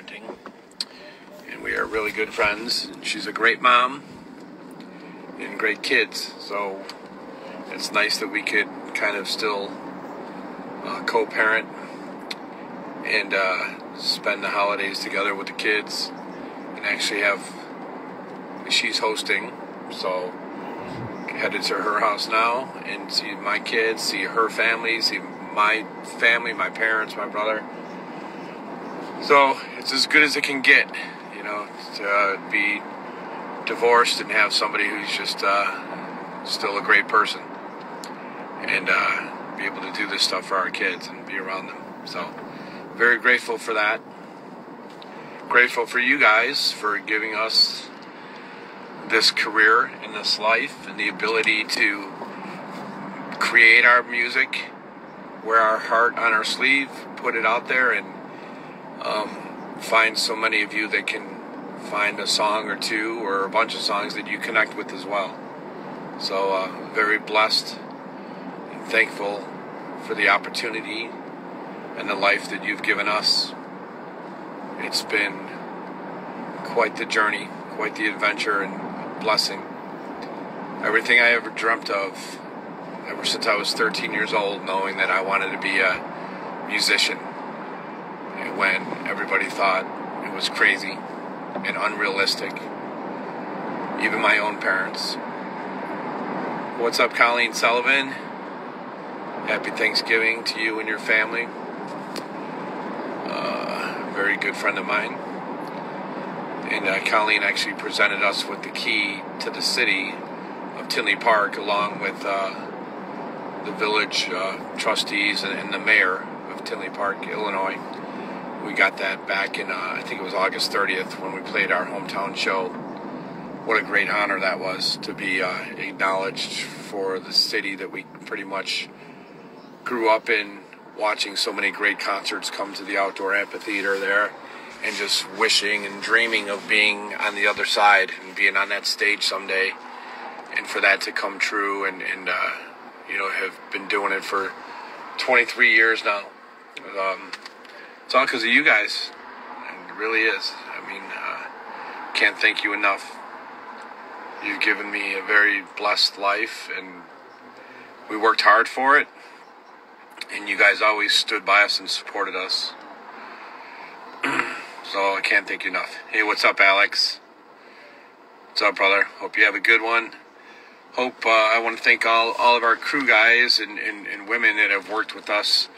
co-parenting, and we are really good friends. She's a great mom and great kids, so it's nice that we could kind of still co-parent and spend the holidays together with the kids, and actually she's hosting, so headed to her house now and see my kids, see her family, see my family, my parents, my brother. So it's as good as it can get, to be divorced and have somebody who's just still a great person, and be able to do this stuff for our kids and be around them. So very grateful for that. Grateful for you guys for giving us this career in this life and the ability to create our music, wear our heart on our sleeve, put it out there, and find so many of you that can find a song or two or a bunch of songs that you connect with as well. So very blessed and thankful for the opportunity and the life that you've given us. It's been quite the journey, quite the adventure and blessing. Everything I ever dreamt of ever since I was 13 years old, knowing that I wanted to be a musician, and when everybody thought it was crazy and unrealistic, even my own parents. What's up, Colleen Sullivan? Happy Thanksgiving to you and your family. Very good friend of mine. And Colleen actually presented us with the key to the city of Tinley Park, along with the village trustees and the mayor of Tinley Park, Illinois. We got that back in, I think it was August 30th when we played our hometown show. What a great honor that was, to be acknowledged for the city that we pretty much grew up in, watching so many great concerts come to the outdoor amphitheater there, and just wishing and dreaming of being on the other side and being on that stage someday, and for that to come true, and have been doing it for 23 years now. It's all because of you guys. It really is. I mean, can't thank you enough. You've given me a very blessed life, and we worked hard for it, and you guys always stood by us and supported us. So I can't thank you enough. Hey, what's up, Alex? What's up, brother? Hope you have a good one. I want to thank all of our crew guys and women that have worked with us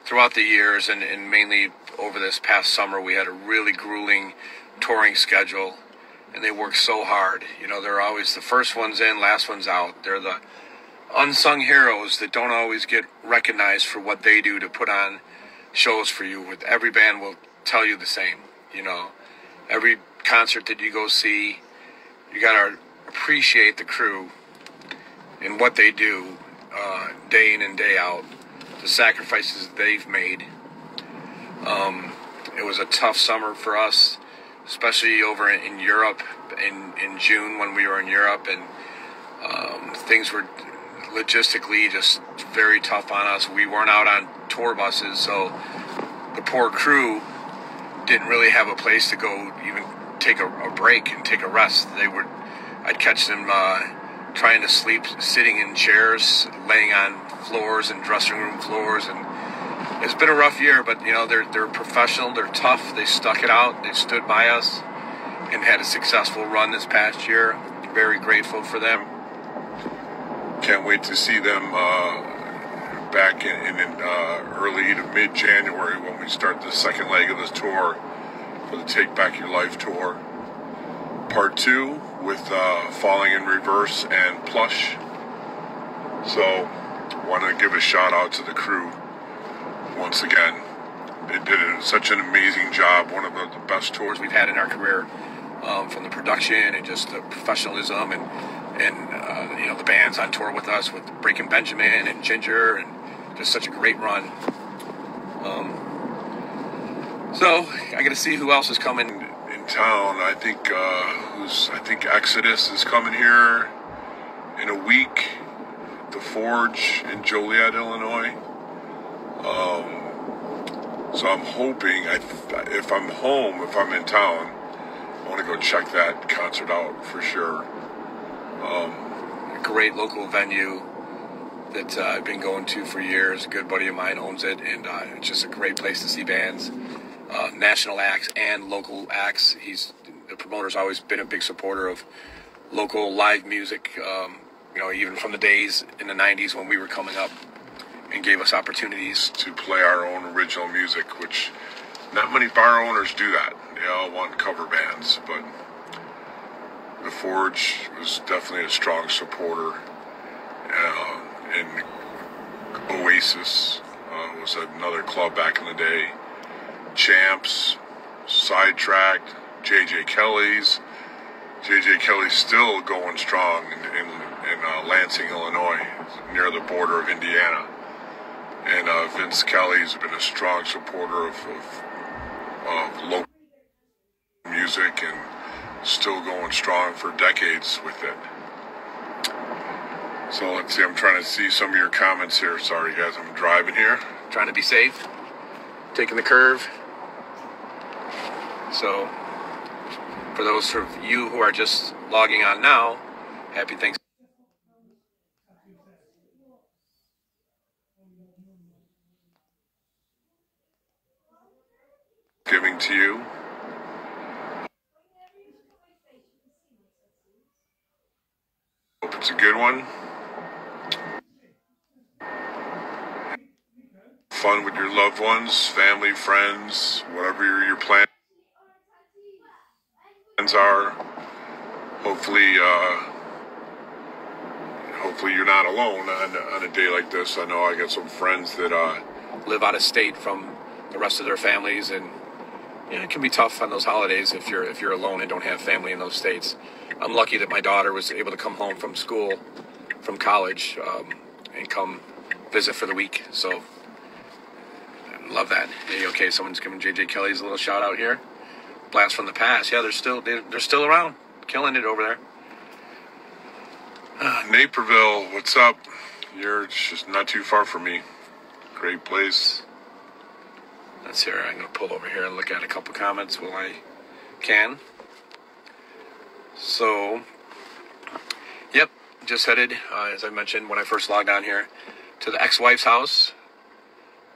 throughout the years, and mainly over this past summer. We had a really grueling touring schedule, and they work so hard. They're always the first ones in, last ones out. They're the unsung heroes that don't always get recognized for what they do to put on shows for you. With every band will tell you the same. Every concert that you go see, you gotta appreciate the crew and what they do day in and day out, the sacrifices they've made. It was a tough summer for us, especially over in Europe in June when we were in Europe, and things were logistically just very tough on us. We weren't out on tour buses, so the poor crew didn't really have a place to go even take a break and take a rest. I'd catch them trying to sleep sitting in chairs, laying on floors and dressing room floors, and it's been a rough year, but they're professional, they're tough, they stuck it out, they stood by us and had a successful run this past year. Very grateful for them. Can't wait to see them back in early to mid-January when we start the second leg of this tour for the Take Back Your Life tour. Part 2 with Falling in Reverse and Plush. So, want to give a shout out to the crew once again. They did such an amazing job. One of the best tours we've had in our career, from the production and just the professionalism and the bands on tour with us, with Breaking Benjamin and Ginger, and just such a great run. So I got to see who else is coming in town. I think Exodus is coming here in a week. The Forge in Joliet, Illinois. So I'm hoping, if I'm home, if I'm in town, I want to go check that concert out for sure. A great local venue that I've been going to for years. A good buddy of mine owns it, and it's just a great place to see bands, national acts and local acts. The promoter's always been a big supporter of local live music, even from the days in the 90s when we were coming up, and gave us opportunities to play our own original music, which not many bar owners do that. They all want cover bands, but the Forge was definitely a strong supporter. And Oasis was another club back in the day. Champs, Sidetracked, J.J. Kelly's. J.J. Kelly's still going strong in Lansing, Illinois, near the border of Indiana. And Vince Kelly's been a strong supporter of local music and still going strong for decades with it. So let's see, I'm trying to see some of your comments here. Sorry guys, I'm driving here. Trying to be safe, taking the curve. So for those of you who are just logging on now, happy Thanksgiving. Giving to you. Hope it's a good one. Fun with your loved ones, family, friends, whatever your plans are. Hopefully you're not alone on a day like this. I know I got some friends that live out of state from the rest of their families, and it can be tough on those holidays if you're alone and don't have family in those states. I'm lucky that my daughter was able to come home from school, from college, and come visit for the week. So I love that. Hey, okay, someone's giving J.J. Kelly's a little shout out here. Blast from the Past. Yeah, they're still around, killing it over there. Naperville, what's up? You're just not too far from me. Great place. That's here. I'm going to pull over here and look at a couple comments while I can. So, yep, just headed, as I mentioned when I first logged on here, to the ex-wife's house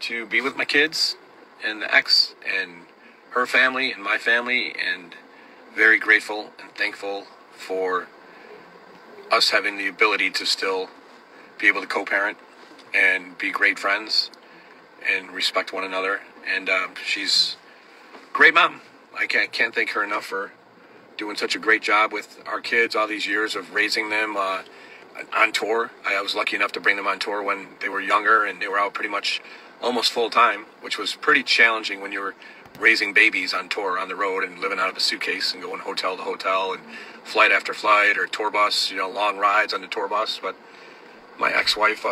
to be with my kids and the ex and her family and my family, and very grateful and thankful for us having the ability to still be able to co-parent and be great friends and respect one another. And she's a great mom. I can't thank her enough for doing such a great job with our kids, all these years of raising them on tour. I was lucky enough to bring them on tour when they were younger, and they were out pretty much almost full time, which was pretty challenging when you were raising babies on tour on the road and living out of a suitcase and going hotel to hotel and flight after flight or tour bus, long rides on the tour bus. But my ex-wife,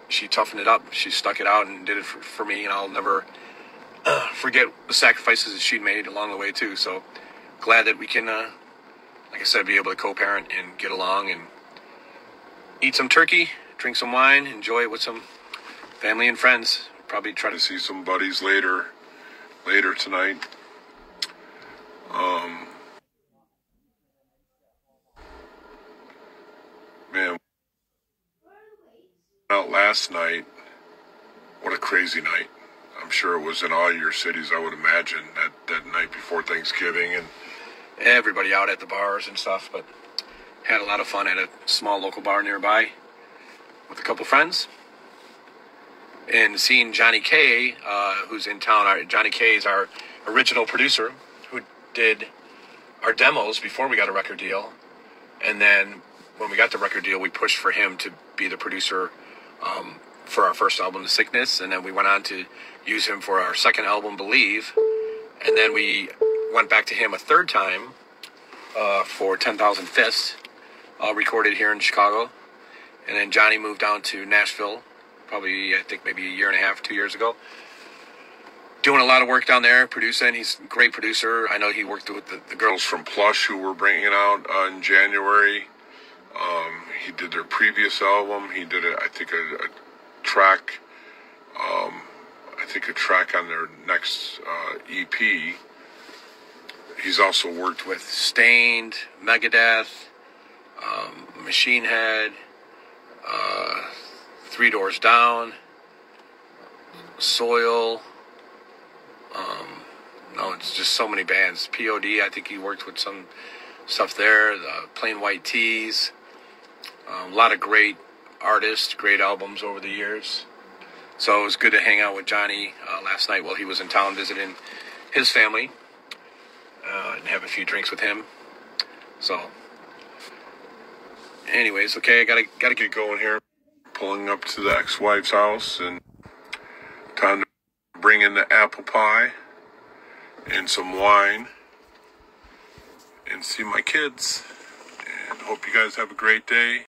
she toughened it up. She stuck it out and did it for me, and I'll never forget the sacrifices that she made along the way too. So glad that we can, like I said, be able to co-parent and get along and eat some turkey, drink some wine, enjoy it with some family and friends. Probably try to see some buddies later tonight. Man, out last night. What a crazy night. I'm sure it was in all your cities, I would imagine, that night before Thanksgiving, and everybody out at the bars and stuff. But had a lot of fun at a small local bar nearby with a couple friends. And seeing Johnny K, who's in town. Johnny K is our original producer who did our demos before we got a record deal. And then when we got the record deal, we pushed for him to be the producer for our first album, The Sickness. And then we went on to use him for our second album, Believe. And then we went back to him a third time for 10,000 Fists, recorded here in Chicago. And then Johnny moved down to Nashville, probably, I think, maybe a year and a half, 2 years ago. Doing a lot of work down there, producing. He's a great producer. I know he worked with the girls from Plush who were bringing out in January. He did their previous album. He did, I think, a track I think, a track on their next EP. He's also worked with with Stained, Megadeth, Machine Head, Three Doors Down, Soil. No, it's just so many bands. POD, I think he worked with some stuff there. The Plain White Tees. A lot of great artists, great albums over the years. So it was good to hang out with Johnny last night while he was in town visiting his family and have a few drinks with him. So, anyways, okay, I gotta get going here. Pulling up to the ex-wife's house, and time to bring in the apple pie and some wine and see my kids. And hope you guys have a great day.